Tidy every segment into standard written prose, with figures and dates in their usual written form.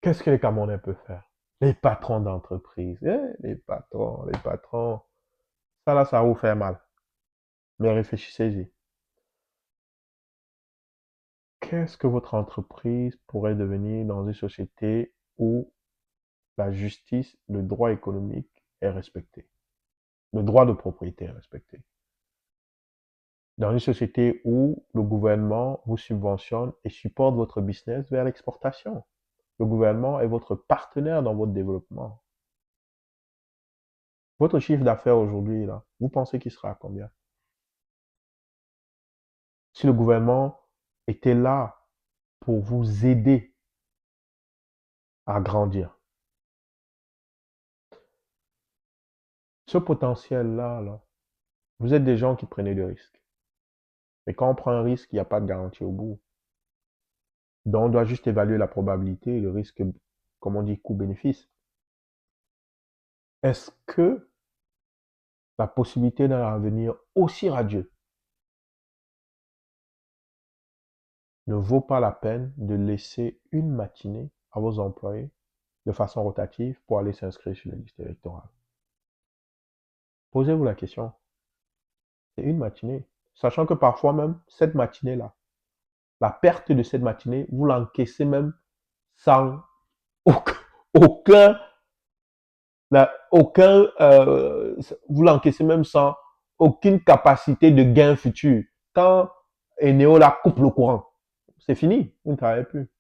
Qu'est-ce que les Camerounais peuvent faire? Les patrons d'entreprise. Les patrons, les patrons. Ça là, ça va vous faire mal. Mais réfléchissez-y. Qu'est-ce que votre entreprise pourrait devenir dans une société où la justice, le droit économique est respecté? Le droit de propriété est respecté. Dans une société où le gouvernement vous subventionne et supporte votre business vers l'exportation. Le gouvernement est votre partenaire dans votre développement. Votre chiffre d'affaires aujourd'hui, là, vous pensez qu'il sera à combien? Si le gouvernement était là pour vous aider à grandir, ce potentiel-là, là, vous êtes des gens qui prenaient des risques. Mais quand on prend un risque, il n'y a pas de garantie au bout. Donc, on doit juste évaluer la probabilité et le risque, comme on dit, coût-bénéfice. Est-ce que la possibilité d'un avenir aussi radieux ne vaut pas la peine de laisser une matinée à vos employés de façon rotative pour aller s'inscrire sur les listes électorales? Posez-vous la question. C'est une matinée. Sachant que parfois même, cette matinée-là, la perte de cette matinée, vous l'encaissez même sans aucun, aucun, vous l'encaissez même sans aucune capacité de gain futur. Quand Eneo la coupe le courant, c'est fini, vous ne travaillez plus.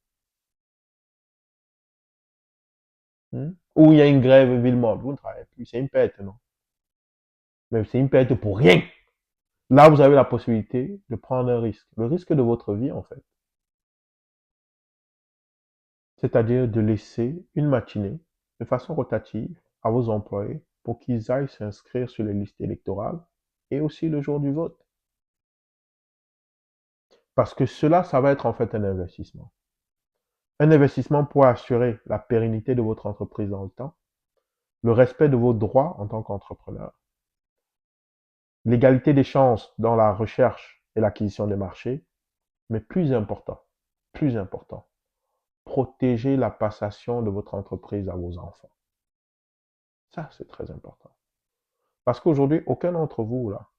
Ou il y a une grève ville morte, vous ne travaillez plus. C'est une perte, non? Mais c'est une perte pour rien. Là, vous avez la possibilité de prendre un risque. Le risque de votre vie, en fait. C'est-à-dire de laisser une matinée de façon rotative à vos employés pour qu'ils aillent s'inscrire sur les listes électorales et aussi le jour du vote. Parce que cela, ça va être en fait un investissement. Un investissement pour assurer la pérennité de votre entreprise dans le temps, le respect de vos droits en tant qu'entrepreneur, l'égalité des chances dans la recherche et l'acquisition des marchés, mais plus important, protéger la passation de votre entreprise à vos enfants. Ça, c'est très important. Parce qu'aujourd'hui, aucun d'entre vous, là,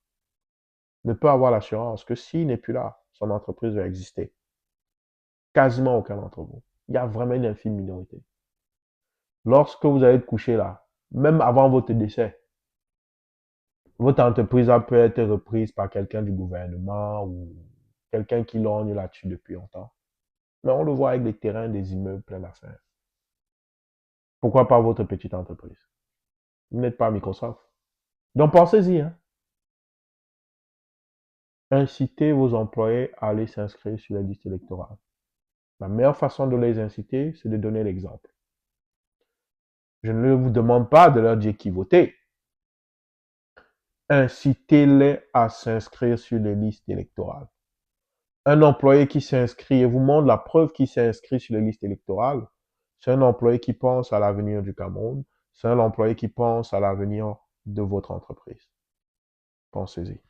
ne peut avoir l'assurance que s'il n'est plus là, son entreprise va exister. Quasiment aucun d'entre vous. Il y a vraiment une infime minorité. Lorsque vous allez être couché là, même avant votre décès, votre entreprise peut être reprise par quelqu'un du gouvernement ou quelqu'un qui lorgne là-dessus depuis longtemps. Mais on le voit avec des terrains, des immeubles plein d'affaires. Pourquoi pas votre petite entreprise? Vous n'êtes pas Microsoft. Donc pensez-y, hein. Incitez vos employés à aller s'inscrire sur la liste électorale. La meilleure façon de les inciter, c'est de donner l'exemple. Je ne vous demande pas de leur dire qui voter. Incitez-les à s'inscrire sur les listes électorales. Un employé qui s'inscrit et vous montre la preuve qu'il s'est inscrit sur les listes électorales, c'est un employé qui pense à l'avenir du Cameroun, c'est un employé qui pense à l'avenir de votre entreprise. Pensez-y.